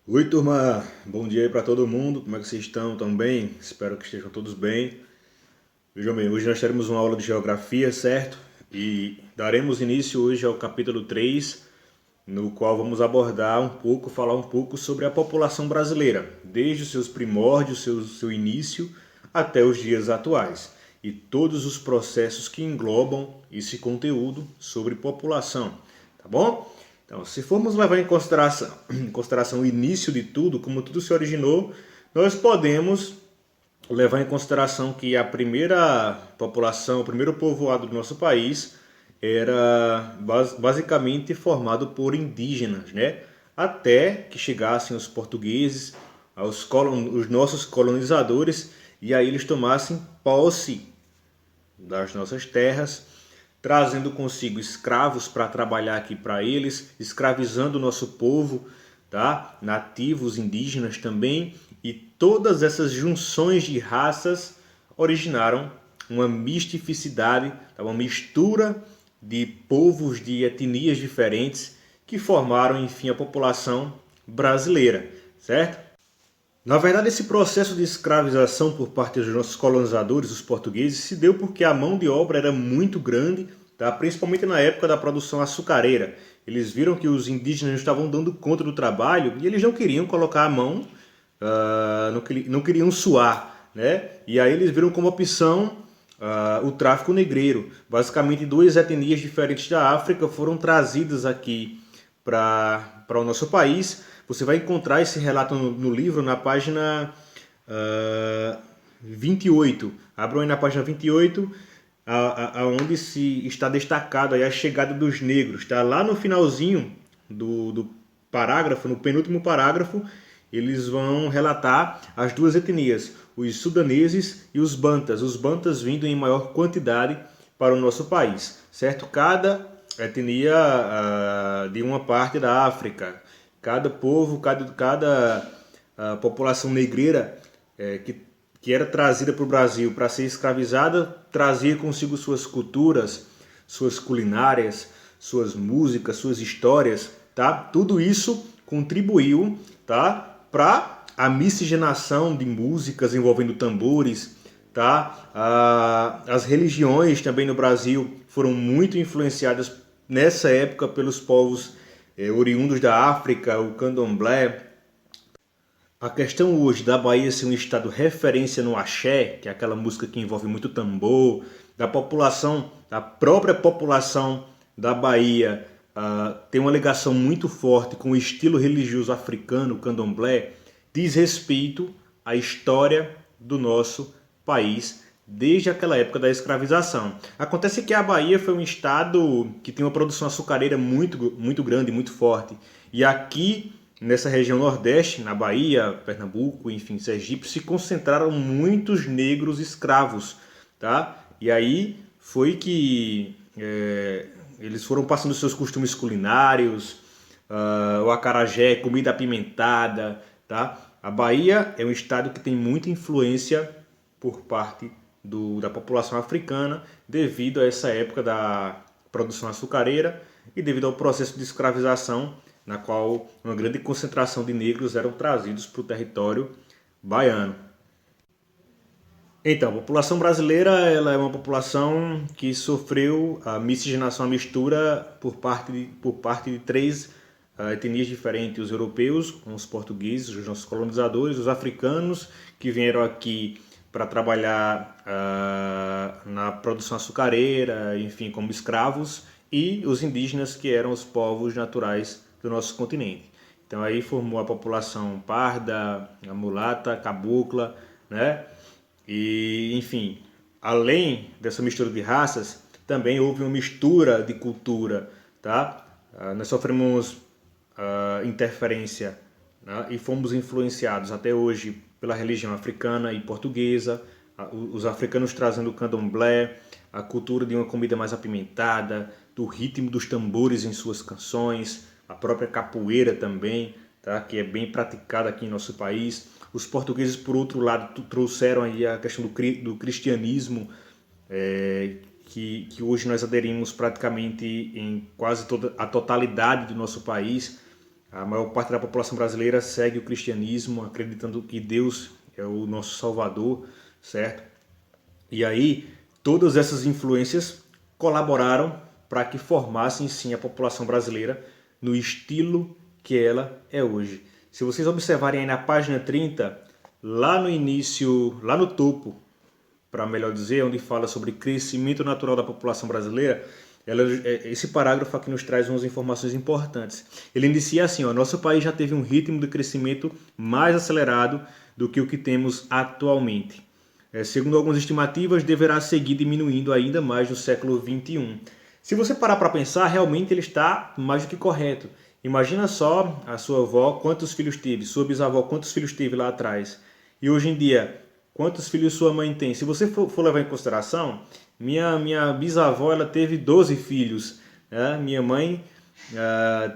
Oi, turma. Bom dia aí para todo mundo. Como é que vocês estão? Estão bem? Espero que estejam todos bem. Vejam bem, hoje nós teremos uma aula de geografia, certo? E daremos início hoje ao capítulo 3, no qual vamos abordar falar um pouco sobre a população brasileira, desde os seus primórdios, seu início, até os dias atuais, e todos os processos que englobam esse conteúdo sobre população, tá bom? Então, se formos levar em consideração o início de tudo, como tudo se originou, nós podemos levar em consideração que a primeira população, o primeiro povoado do nosso país era basicamente formado por indígenas, né? Até que chegassem os portugueses, os nossos colonizadores, e aí eles tomassem posse das nossas terras, trazendo consigo escravos para trabalhar aqui para eles, escravizando o nosso povo, tá? Nativos, indígenas também, e todas essas junções de raças originaram uma mistificidade, tá? Uma mistura de povos, de etnias diferentes que formaram, enfim, a população brasileira, certo? Na verdade, esse processo de escravização por parte dos nossos colonizadores, os portugueses, se deu porque a mão de obra era muito grande, tá? Principalmente na época da produção açucareira. Eles viram que os indígenas não estavam dando conta do trabalho e eles não queriam colocar a mão, não queriam suar, né? E aí eles viram como opção o tráfico negreiro. Basicamente, duas etnias diferentes da África foram trazidas aqui para o nosso país. Você vai encontrar esse relato no livro na página 28. Abram aí na página 28, onde se está destacado aí a chegada dos negros. Está lá no finalzinho do parágrafo, no penúltimo parágrafo, eles vão relatar as duas etnias, os sudaneses e os bantas. Os bantas vindo em maior quantidade para o nosso país, certo? Cada etnia de uma parte da África, cada povo, cada população negreira que era trazida para o Brasil para ser escravizada, trazia consigo suas culturas, suas culinárias, suas músicas, suas histórias, tá? Tudo isso contribuiu, tá, para a miscigenação de músicas envolvendo tambores, tá? As religiões também no Brasil foram muito influenciadas nessa época pelos povos oriundos da África, o candomblé. A questão hoje da Bahia ser um estado referência no axé, que é aquela música que envolve muito tambor, da população, da própria população da Bahia, tem uma ligação muito forte com o estilo religioso africano, o candomblé, diz respeito à história do nosso país desde aquela época da escravização. Acontece que a Bahia foi um estado que tem uma produção açucareira muito grande, muito forte. E aqui nessa região nordeste, na Bahia, Pernambuco, enfim, Sergipe, se concentraram muitos negros escravos, tá? E aí foi que eles foram passando seus costumes culinários, o acarajé, comida apimentada, tá? A Bahia é um estado que tem muita influência por parte da população africana devido a essa época da produção açucareira e devido ao processo de escravização na qual uma grande concentração de negros eram trazidos para o território baiano. Então, a população brasileira ela é uma população que sofreu a miscigenação, a mistura por parte de três etnias diferentes: os europeus, com os portugueses, os nossos colonizadores, os africanos que vieram aqui para trabalhar na produção açucareira, enfim, como escravos, e os indígenas que eram os povos naturais do nosso continente. Então aí formou a população parda, a mulata, a cabocla, né? E, enfim, além dessa mistura de raças, também houve uma mistura de cultura, tá? Nós sofremos interferência, né? E fomos influenciados até hoje pela religião africana e portuguesa, os africanos trazendo o candomblé, a cultura de uma comida mais apimentada, do ritmo dos tambores em suas canções, a própria capoeira também, tá? Que é bem praticada aqui em nosso país. Os portugueses, por outro lado, trouxeram aí a questão do cristianismo, que hoje nós aderimos praticamente em quase toda a totalidade do nosso país. A maior parte da população brasileira segue o cristianismo, acreditando que Deus é o nosso Salvador, certo? E aí, todas essas influências colaboraram para que formassem sim a população brasileira no estilo que ela é hoje. Se vocês observarem aí na página 30, lá no início, lá no topo, para melhor dizer, onde fala sobre crescimento natural da população brasileira, esse parágrafo aqui nos traz umas informações importantes. Ele inicia assim, ó, nosso país já teve um ritmo de crescimento mais acelerado do que o que temos atualmente. Segundo algumas estimativas, deverá seguir diminuindo ainda mais no século XXI. Se você parar para pensar, realmente ele está mais do que correto. Imagina só a sua avó, quantos filhos teve, sua bisavó, quantos filhos teve lá atrás. E hoje em dia, quantos filhos sua mãe tem? Se você for levar em consideração, minha bisavó ela teve 12 filhos. Né? Minha mãe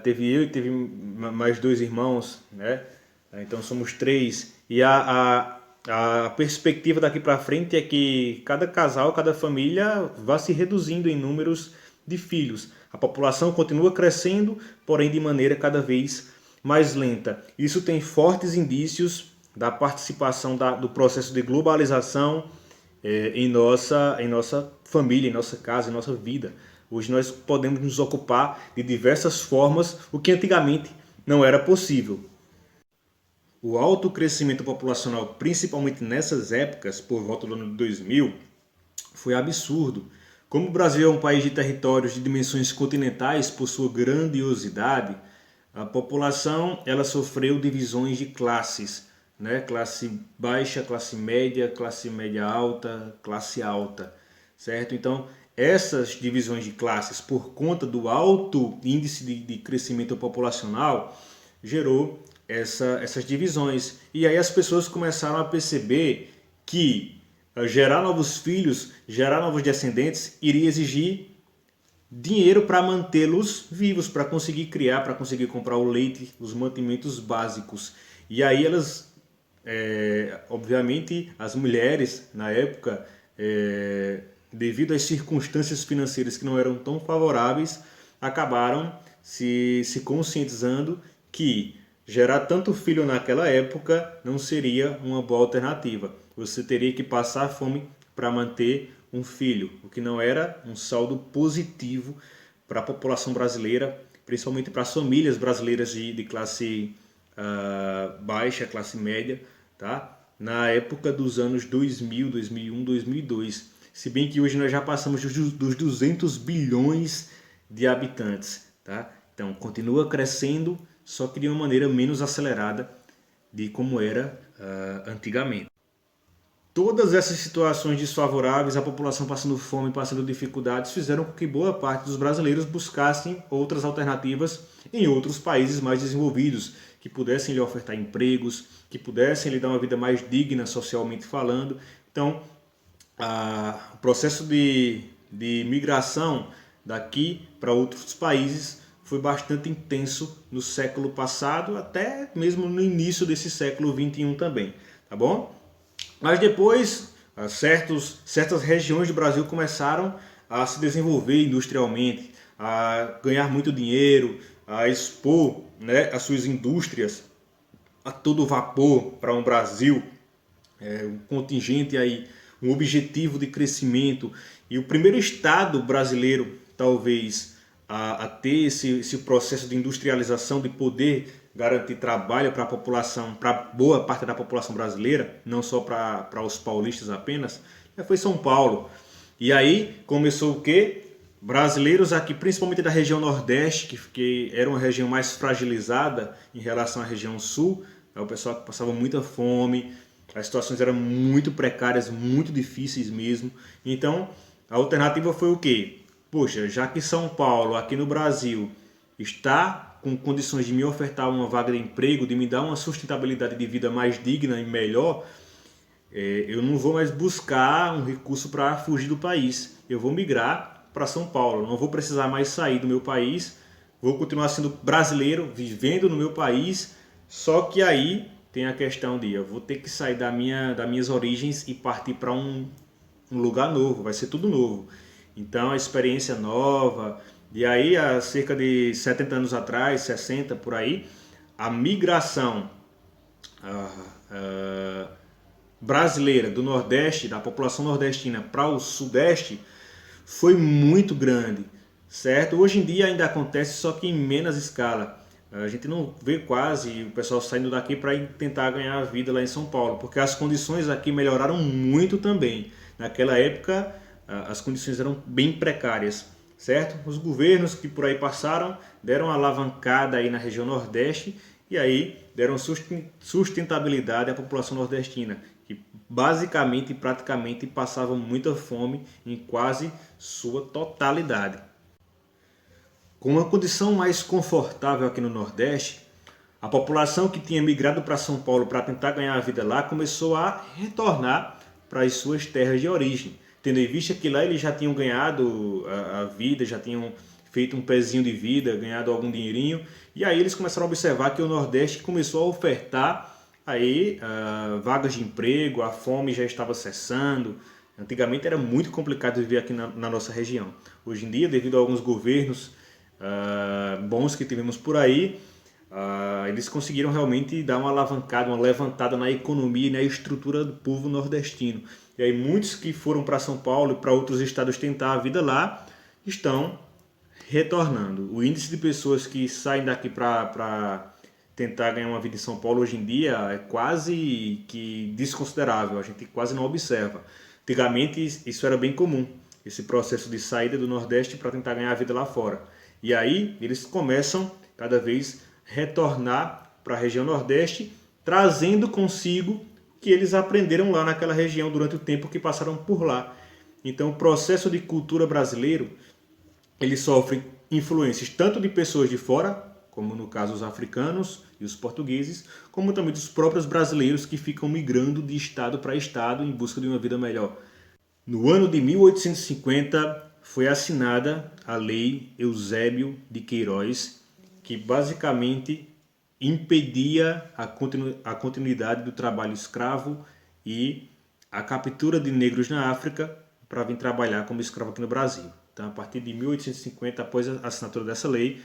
teve eu e teve mais 2 irmãos. Né? Então somos 3. E a perspectiva daqui para frente é que cada casal, cada família vá se reduzindo em números de filhos. A população continua crescendo, porém de maneira cada vez mais lenta. Isso tem fortes indícios da participação do processo de globalização em nossa família, em nossa casa, em nossa vida. Hoje nós podemos nos ocupar de diversas formas, o que antigamente não era possível. O alto crescimento populacional, principalmente nessas épocas, por volta do ano 2000, foi absurdo. Como o Brasil é um país de territórios de dimensões continentais por sua grandiosidade, a população ela sofreu divisões de classes, né? Classe baixa, classe média alta, classe alta, certo? Então, essas divisões de classes, por conta do alto índice de crescimento populacional, gerou essas divisões. E aí as pessoas começaram a perceber que gerar novos filhos, gerar novos descendentes, iria exigir dinheiro para mantê-los vivos, para conseguir criar, para conseguir comprar o leite, os mantimentos básicos. E aí elas, obviamente, as mulheres na época, devido às circunstâncias financeiras que não eram tão favoráveis, acabaram se conscientizando que gerar tanto filho naquela época não seria uma boa alternativa. Você teria que passar fome para manter um filho, o que não era um saldo positivo para a população brasileira, principalmente para as famílias brasileiras de classe baixa, classe média, tá? Na época dos anos 2000, 2001, 2002. Se bem que hoje nós já passamos dos 200 bilhões de habitantes, tá? Então continua crescendo, só que de uma maneira menos acelerada de como era antigamente. Todas essas situações desfavoráveis, a população passando fome, passando dificuldades, fizeram com que boa parte dos brasileiros buscassem outras alternativas em outros países mais desenvolvidos, que pudessem lhe ofertar empregos, que pudessem lhe dar uma vida mais digna socialmente falando. Então, o processo de migração daqui para outros países foi bastante intenso no século passado, até mesmo no início desse século XXI também, tá bom? Mas depois, certas regiões do Brasil começaram a se desenvolver industrialmente, a ganhar muito dinheiro, a expor, né, as suas indústrias a todo vapor para um Brasil, um contingente aí, um objetivo de crescimento. E o primeiro estado brasileiro, talvez, a ter esse processo de industrialização, de poder garantir trabalho para a população, para boa parte da população brasileira, não só para os paulistas apenas, foi São Paulo. E aí começou o quê? Brasileiros aqui, principalmente da região Nordeste, que era uma região mais fragilizada em relação à região Sul, o pessoal que passava muita fome, as situações eram muito precárias, muito difíceis mesmo. Então, a alternativa foi o quê? Poxa, já que São Paulo, aqui no Brasil, está com condições de me ofertar uma vaga de emprego, de me dar uma sustentabilidade de vida mais digna e melhor, eu não vou mais buscar um recurso para fugir do país. Eu vou migrar para São Paulo, não vou precisar mais sair do meu país, vou continuar sendo brasileiro, vivendo no meu país, só que aí tem a questão de eu vou ter que sair das minhas origens e partir para um lugar novo, vai ser tudo novo. Então a experiência nova. E aí há cerca de 70 anos atrás, 60 por aí, a migração brasileira do Nordeste, da população nordestina para o Sudeste, foi muito grande, certo? Hoje em dia ainda acontece, só que em menos escala. A gente não vê quase o pessoal saindo daqui para tentar ganhar a vida lá em São Paulo, porque as condições aqui melhoraram muito também. Naquela época, as condições eram bem precárias, certo? Os governos que por aí passaram deram uma alavancada aí na região Nordeste e aí deram sustentabilidade à população nordestina, que basicamente e praticamente passavam muita fome em quase sua totalidade. Com uma condição mais confortável aqui no Nordeste, a população que tinha migrado para São Paulo para tentar ganhar a vida lá começou a retornar para as suas terras de origem, tendo em vista que lá eles já tinham ganhado a vida, já tinham feito um pezinho de vida, ganhado algum dinheirinho, e aí eles começaram a observar que o Nordeste começou a ofertar aí vagas de emprego, a fome já estava cessando. Antigamente era muito complicado viver aqui na nossa região. Hoje em dia, devido a alguns governos bons que tivemos por aí, eles conseguiram realmente dar uma alavancada, uma levantada na economia e na estrutura do povo nordestino. E aí muitos que foram para São Paulo e para outros estados tentar a vida lá, estão retornando. O índice de pessoas que saem daqui para tentar ganhar uma vida em São Paulo hoje em dia é quase que desconsiderável, a gente quase não observa. Antigamente isso era bem comum, esse processo de saída do Nordeste para tentar ganhar a vida lá fora. E aí eles começam cada vez retornar para a região Nordeste, trazendo consigo que eles aprenderam lá naquela região durante o tempo que passaram por lá. Então o processo de cultura brasileiro, ele sofre influências tanto de pessoas de fora, como no caso os africanos e os portugueses, como também dos próprios brasileiros que ficam migrando de estado para estado em busca de uma vida melhor. No ano de 1850 foi assinada a Lei Eusébio de Queiroz, que basicamente impedia a continuidade do trabalho escravo e a captura de negros na África para vir trabalhar como escravo aqui no Brasil. Então, a partir de 1850, após a assinatura dessa lei,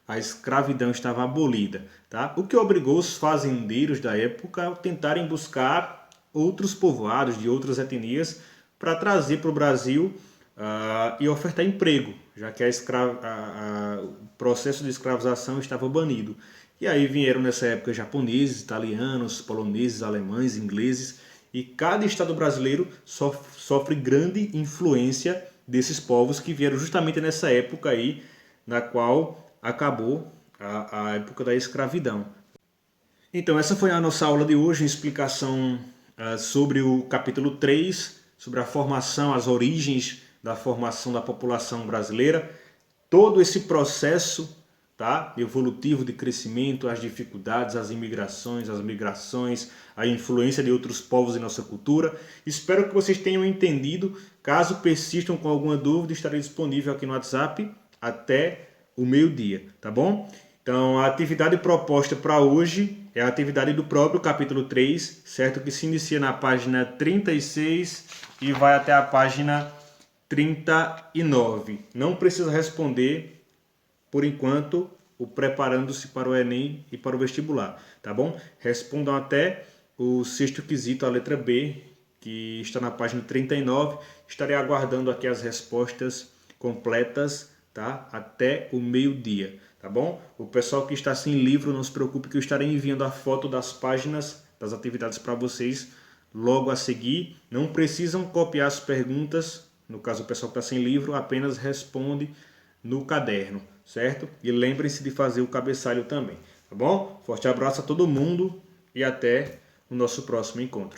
a escravidão estava abolida, tá? O que obrigou os fazendeiros da época a tentarem buscar outros povoados de outras etnias para trazer para o Brasil e ofertar emprego, já que o processo de escravização estava banido. E aí vieram nessa época japoneses, italianos, poloneses, alemães, ingleses, e cada estado brasileiro sofre grande influência desses povos que vieram justamente nessa época aí, na qual acabou a época da escravidão. Então essa foi a nossa aula de hoje, uma explicação sobre o capítulo 3, sobre a formação, as origens da formação da população brasileira, todo esse processo, tá, evolutivo de crescimento, as dificuldades, as imigrações, as migrações, a influência de outros povos em nossa cultura. Espero que vocês tenham entendido. Caso persistam com alguma dúvida, estarei disponível aqui no WhatsApp até o meio-dia, tá bom? Então, a atividade proposta para hoje é a atividade do próprio capítulo 3, certo? Que se inicia na página 36 e vai até a página 39. Não precisa responder, por enquanto, o preparando-se para o Enem e para o vestibular, tá bom? Respondam até o sexto quesito, a letra B, que está na página 39. Estarei aguardando aqui as respostas completas, tá? Até o meio-dia, tá bom? O pessoal que está sem livro, não se preocupe que eu estarei enviando a foto das páginas das atividades para vocês logo a seguir. Não precisam copiar as perguntas, no caso o pessoal que está sem livro, apenas responde no caderno, certo? E lembrem-se de fazer o cabeçalho também, tá bom? Forte abraço a todo mundo e até o nosso próximo encontro.